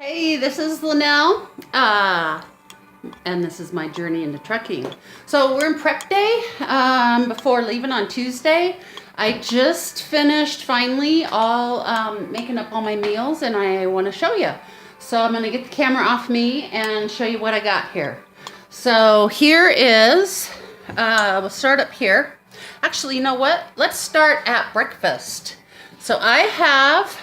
Hey, this is Linnell, and this is my journey into trucking. So we're in prep day before leaving on Tuesday. I just finished finally all making up all my meals, and I want to show you. So I'm going to get the camera off me and show you what I got here. So here is, we'll start up here. Actually, you know what? Let's start at breakfast. So I have...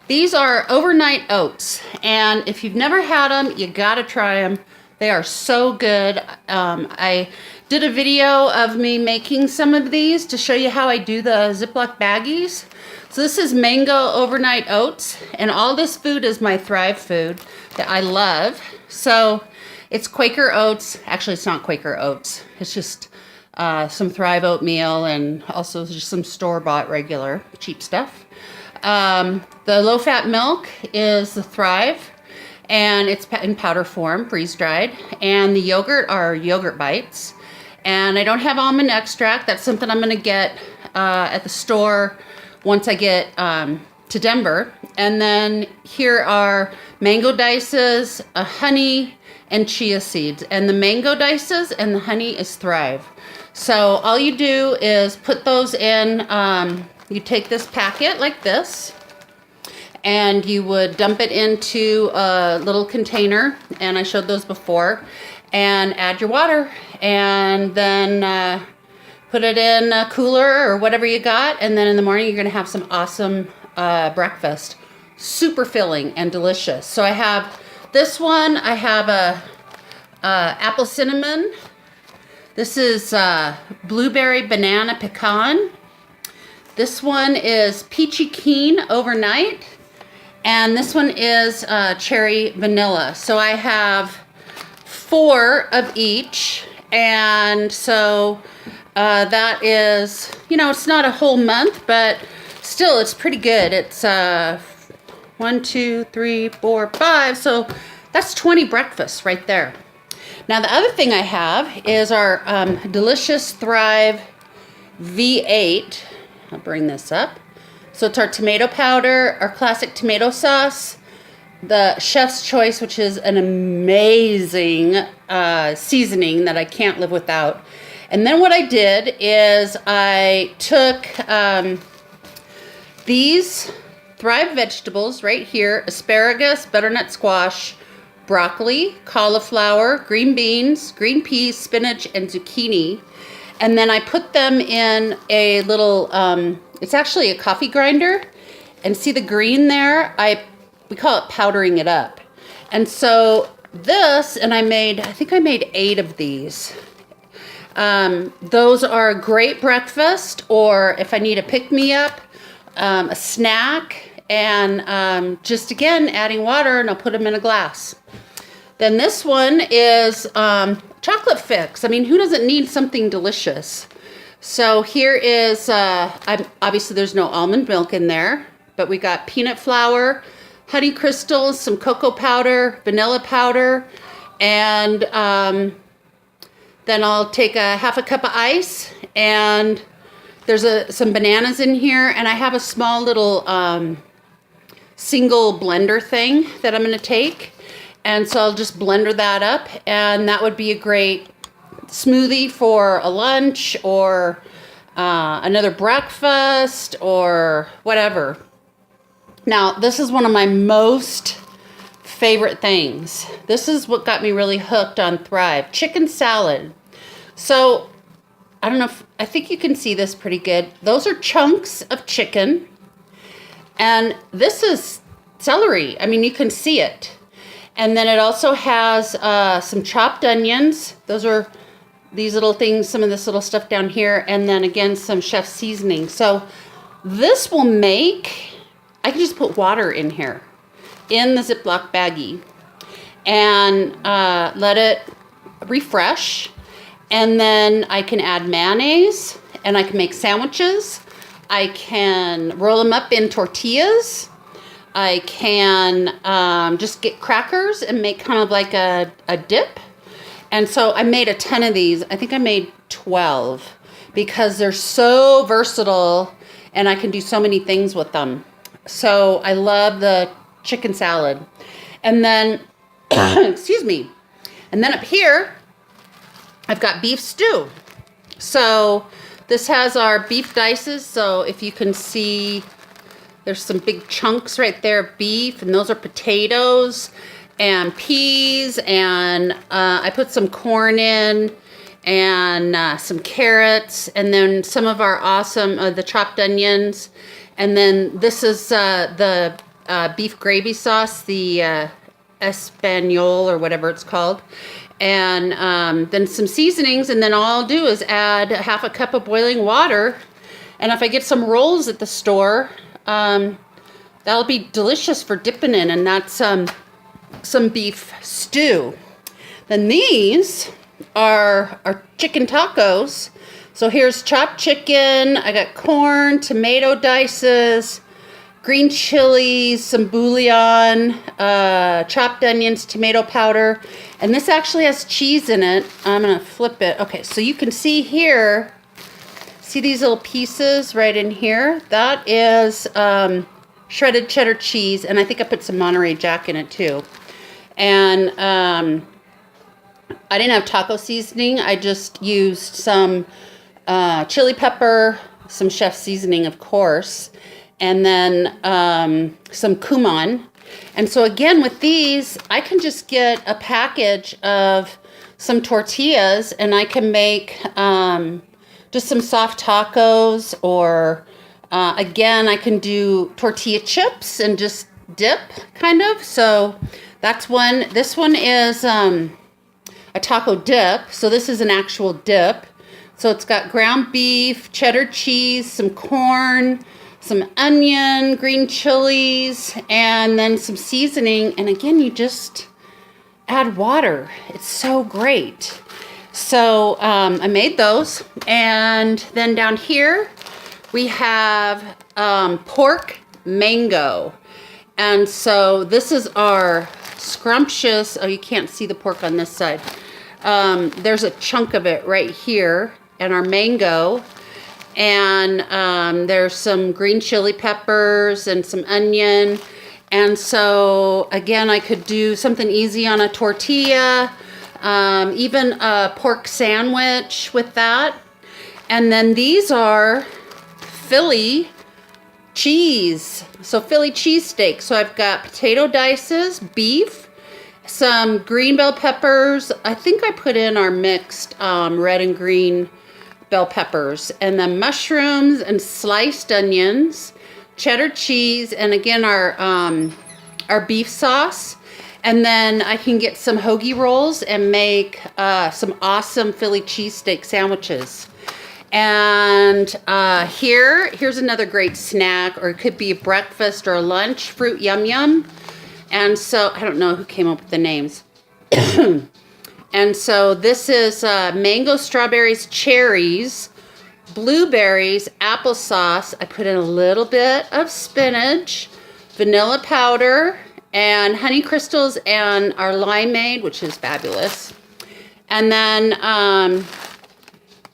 These are overnight oats, and if you've never had them, you gotta try them. They are so good. I did a video of me making some of these to show you how I do the Ziploc baggies. So this is mango overnight oats, and all this food is my Thrive food that I love. So it's Quaker oats. Actually, it's not Quaker oats. It's just some Thrive oatmeal and also just some store-bought regular cheap stuff. The low-fat milk is the Thrive, and it's in powder form, freeze-dried. And the yogurt are yogurt bites. And I don't have almond extract. That's something I'm going to get at the store once I get to Denver. And then here are mango dices, honey, and chia seeds. And the mango dices and the honey is Thrive. So all you do is put those in... you take this packet like this, and you would dump it into a little container, and I showed those before, and add your water, and then put it in a cooler or whatever you got, and then in the morning you're going to have some awesome breakfast. Super filling and delicious. So I have this one. I have a apple cinnamon. This is blueberry banana pecan. This one is peachy keen overnight, and this one is cherry vanilla. So I have 4 of each, and so that is, you know, it's not a whole month, but still it's pretty good. It's 1, 2, 3, 4, 5, so that's 20 breakfasts right there. Now the other thing I have is our delicious Thrive V8. I'll bring this up. So it's our tomato powder, our classic tomato sauce, the Chef's Choice, which is an amazing seasoning that I can't live without. And then what I did is I took these Thrive vegetables right here: asparagus, butternut squash, broccoli, cauliflower, green beans, green peas, spinach, and zucchini. And then I put them in a little, it's actually a coffee grinder. And see the green there? We call it powdering it up. And so this, and I think I made 8 of these. Those are a great breakfast, or if I need a pick-me-up, a snack, and just again, adding water, and I'll put them in a glass. Then this one is chocolate fix. I mean, who doesn't need something delicious? So here is, obviously there's no almond milk in there, but we got peanut flour, honey crystals, some cocoa powder, vanilla powder, and then I'll take a half a cup of ice, and there's some bananas in here, and I have a small little single blender thing that I'm going to take. And so I'll just blender that up, and that would be a great smoothie for a lunch or another breakfast or whatever. Now, this is one of my most favorite things. This is what got me really hooked on Thrive. Chicken salad. So, I don't know I think you can see this pretty good. Those are chunks of chicken, and this is celery. I mean, you can see it. And then it also has some chopped onions. Those are these little things, some of this little stuff down here. And then again, some chef's seasoning. So this will make, I can just put water in here, in the Ziploc baggie, and let it refresh. And then I can add mayonnaise, and I can make sandwiches. I can roll them up in tortillas. I can just get crackers and make kind of like a dip. And so I made a ton of these. I think I made 12 because they're so versatile and I can do so many things with them. So I love the chicken salad. And then, excuse me. And then up here, I've got beef stew. So this has our beef dices. So if you can see, there's some big chunks right there of beef, and those are potatoes and peas, and I put some corn in, and some carrots, and then some of our awesome, the chopped onions. And then this is the beef gravy sauce, the Espanol or whatever it's called. And then some seasonings, and then all I'll do is add half a cup of boiling water. And if I get some rolls at the store, that'll be delicious for dipping in, and that's some beef stew. Then these are our chicken tacos. So here's chopped chicken, I got corn, tomato dices, green chilies, some bouillon, chopped onions, tomato powder, and this actually has cheese in it. I'm gonna flip it. Okay, so you can see here, see these little pieces right in here? That is shredded cheddar cheese, and I think I put some Monterey Jack in it too. And I didn't have taco seasoning. I just used some chili pepper, some chef seasoning, of course, and then some cumin. And so again, with these, I can just get a package of some tortillas, and I can make just some soft tacos, or again, I can do tortilla chips and just dip, kind of. So that's one. This one is a taco dip. So this is an actual dip. So it's got ground beef, cheddar cheese, some corn, some onion, green chilies, and then some seasoning. And again, you just add water. It's so great. So I made those. And then down here, we have pork mango. And so this is our scrumptious, oh, you can't see the pork on this side. There's a chunk of it right here, and our mango. And there's some green chili peppers and some onion. And so, again, I could do something easy on a tortilla, even a pork sandwich with that. And then these are Philly cheese. So Philly cheesesteak. So I've got potato dices, beef, some green bell peppers. I think I put in our mixed red and green bell peppers, and then mushrooms and sliced onions, cheddar cheese, and again our beef sauce. And then I can get some hoagie rolls and make some awesome Philly cheesesteak sandwiches. And here's another great snack, or it could be a breakfast or a lunch, fruit yum yum. And so I don't know who came up with the names. And so this is mango, strawberries, cherries, blueberries, applesauce. I put in a little bit of spinach, vanilla powder, and honey crystals, and our limeade, which is fabulous. And then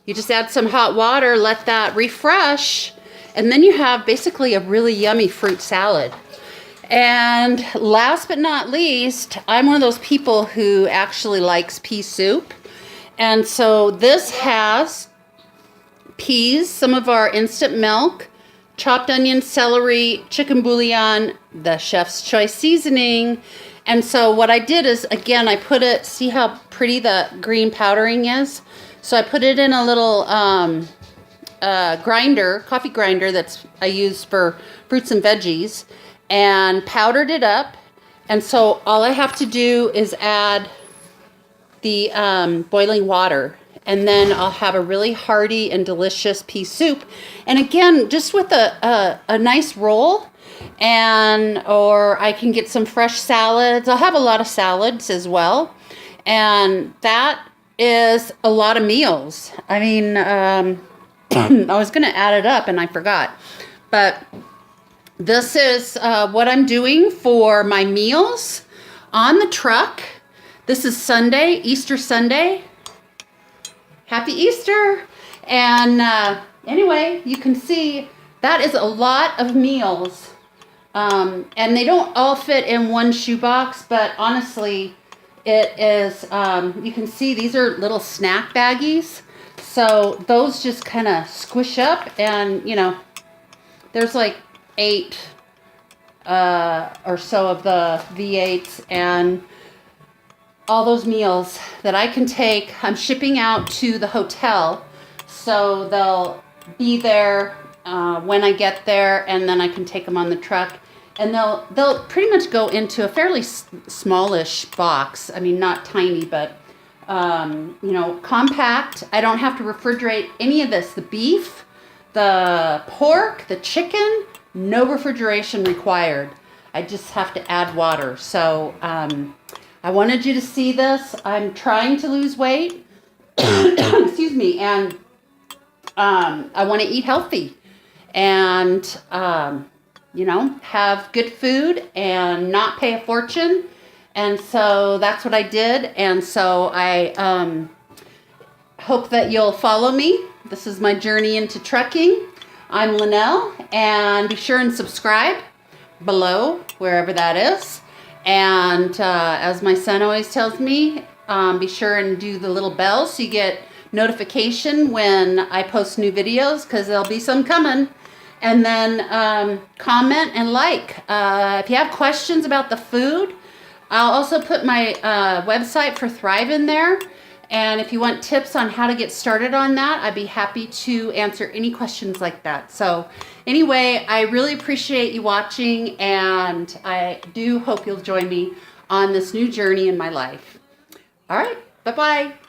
you just add some hot water, let that refresh, and then you have basically a really yummy fruit salad. And last but not least, I'm one of those people who actually likes pea soup. And so this has peas, some of our instant milk, chopped onion, celery, chicken bouillon, the chef's choice seasoning. And so what I did is, again, I put it, see how pretty the green powdering is? So I put it in a little grinder, coffee grinder that's I use for fruits and veggies, and powdered it up. And so all I have to do is add the boiling water, and then I'll have a really hearty and delicious pea soup. And again, just with a nice roll, and or I can get some fresh salads. I'll have a lot of salads as well. And that is a lot of meals. I mean, I was going to add it up and I forgot. But this is what I'm doing for my meals on the truck. This is Sunday, Easter Sunday. Happy Easter. And anyway, you can see that is a lot of meals And they don't all fit in one shoebox, but honestly, it is, you can see these are little snack baggies. So those just kind of squish up, and you know, there's like 8 or so of the V8s, and all those meals that I can take. I'm shipping out to the hotel, so they'll be there when I get there, and then I can take them on the truck, and they'll pretty much go into a fairly smallish box. I mean, not tiny, but you know, compact. I don't have to refrigerate any of this. The beef, the pork, the chicken, no refrigeration required. I just have to add water. So I wanted you to see this. I'm trying to lose weight. Excuse me. And I want to eat healthy and, you know, have good food and not pay a fortune. And so that's what I did. And so I hope that you'll follow me. This is my journey into trucking. I'm Linnell, and be sure and subscribe below, wherever that is. And as my son always tells me, be sure and do the little bell so you get notification when I post new videos, because there'll be some coming. And then comment and like. If you have questions about the food, I'll also put my website for Thrive in there. And if you want tips on how to get started on that, I'd be happy to answer any questions like that. So anyway, I really appreciate you watching, and I do hope you'll join me on this new journey in my life. All right, bye-bye.